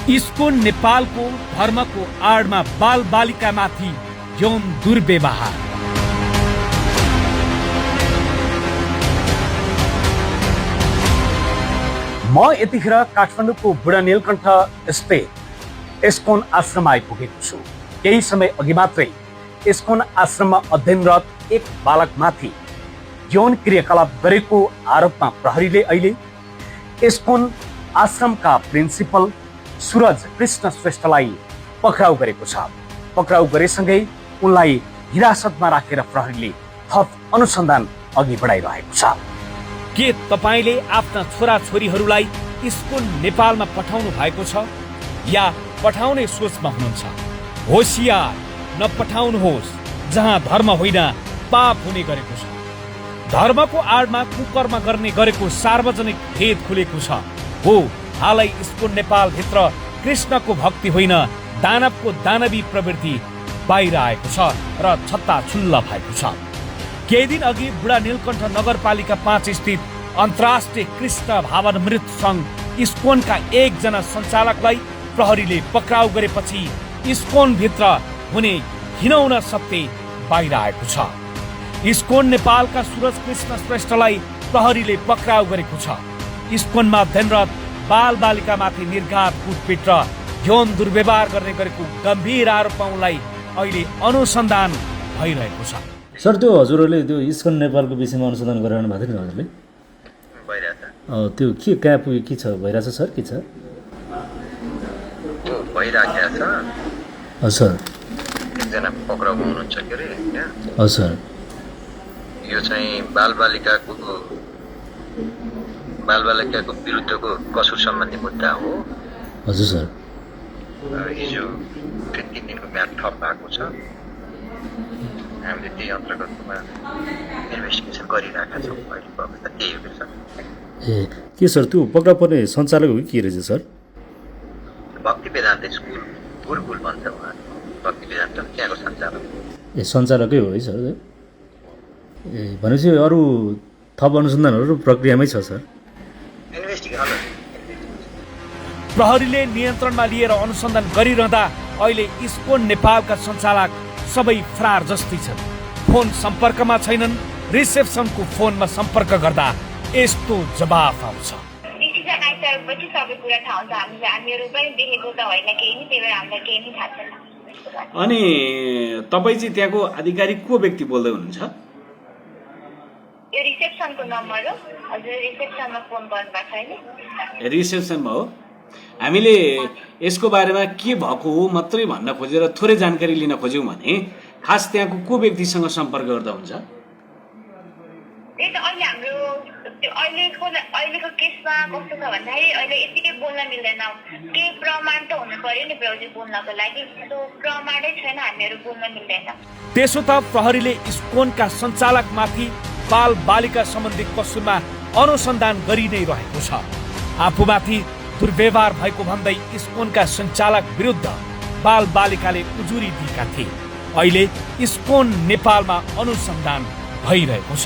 ISKCON नेपालको धर्मको आडमा बाल बालिकामाथि यौन दुर्व्यवहार। म यतिखेर काठमाडौँको बुढा नीलकण्ठ स्थित इस्कोन आश्रममा आइपुगेको छु। केही समय अघि मात्रै इस्कोन आश्रममा अध्ययनरत एक बालकमाथि यौन क्रियाकलाप गरेको आरोपमा प्रहरीले अहिले इस्कोन आश्रमका प्रिन्सिपल सूरज कृष्ण श्रेष्ठलाई पक्राउ गरेको छ। पक्राउ गरेसँगै उनलाई हिरासतमा राखेर प्रहरीले थप अनुसन्धान अघि बढाइरहेको छ। के तपाईले आफ्ना छोराछोरीहरूलाई इस्कोन नेपालमा पठाउनु भएको छ या पठाउने सोचमा हुनुहुन्छ? होशियार, नपठाउनुहोस् जहाँ धर्म होइन पाप हुने गरेको छ। धर्मको आडमा कुकर्म गर्ने गरेको सार्वजनिक भेद खुलेको छ। हो, हालै इस्कोन नेपाल भित्र कृष्णको भक्ति होइन दानवको दानवी प्रवृत्ति बाहिर आएको छ र छत्ताछुल्ल भएको छ। केही दिन अघि बुढा नीलकण्ठ नगरपालिका 5 स्थित अन्तर्राष्ट्रिय कृष्ण भावामृत सङ्घ इस्कोनका एकजना सञ्चालकलाई प्रहरीले पक्राउ गरेपछि इस्कोन भित्र हुने घिनौना सत्य बाहिर आएको छ। इस्कोन नेपालका सूरज कृष्ण श्रेष्ठलाई प्रहरीले पक्राउ गरेको छ। इस्कोनमा अध्ययनरत बाल बालिकामाथि निर्घात कुटपिट र यौन दुर्व्यवहार गर्ने गरेको गम्भीर आरोपमा उनलाई अहिले अनुसन्धान भइरहेको छ। सर, त्यो हजुरहरूले त्यो इस्कोन नेपालको विषयमा अनुसन्धान गराउनु भएको थियो नि हजुरले? त्यो के कहाँ पुग्यो, के छ भइरहेछ सर? के छ त्यो भइराखेको छ? हजुर, एकजना पक्राउ हुनुहुन्छ के अरे यहाँ? हजुर, यो चाहिँ बालबालिकाको विरुद्धको कसुर सम्बन्धी मुद्दा हो। हजुर सर। हिजो 3 दिनको म्याद थप भएको छ। हामीले त्यही अन्तर्गतमा इन्भेस्टिगेसन गरिरहेका छौँ। अहिलेको अवस्था त्यही हो सर। ए के सर, त्यो पक्रा पर्ने सञ्चालक हो कि के रहेछ सर? भक्ति वेदान्त स्कुल गुरुकुल भन्छ उहाँ। भक्ति वेदान्त त्यहाँको सञ्चालक। ए सञ्चालकै हो है सर? ए भनेपछि अरू थप अनुसन्धानहरू प्रक्रियामै छ सर? प्रहरीले नियन्त्रणमा लिएर अनुसन्धान गरिरहँदा अहिले इस्कोन नेपालका सञ्चालक सबै फरार जस्तै छन्। फोन सम्पर्कमा छैनन्। रिसेप्सनको फोनमा सम्पर्क गर्दा यस्तो जवाफ आउँछ। अनि तपाईँ चाहिँ त्यहाँको आधिकारिक को व्यक्ति बोल्दै हुनुहुन्छ? यो रिसेप्सनको नम्बर हो। हजुर रिसेप्सनमा फोन गर्नुभएको छैन? रिसेप्सनमा हो। हामीले यसको बारेमा के भएको हो मात्रै भन्न खोजेर थोरै जानकारी लिन खोज्यौँ भने खास त्यहाँको को व्यक्तिसँग सम्पर्क गर्दा हुन्छ? त्यही त अहिले हाम्रो अहिलेको केसमा कस्तो छ भन्दाखेरि अहिले यतिकै बोल्न मिल्दैन। केही प्रमाण त हुनु पर्यो नि ब्राउजर बोल्नको लागि। त्यो प्रमाणै छैन, हामीहरू बोल्न मिल्दैन। त्यसो त प्रहरीले इस्कोनका सञ्चालकमाथि बाल बालिका सम्बन्धी कसुरमा अनुसन्धान गरि नै रहेको छ। आफूमाथि दुर्व्यवहार भएको भन्दै इस्कोनका सञ्चालक विरुद्ध बाल बालिकाले उजुरी दिएका थिए। अहिले इस्कोन नेपालमा अनुसन्धान भइरहेको छ।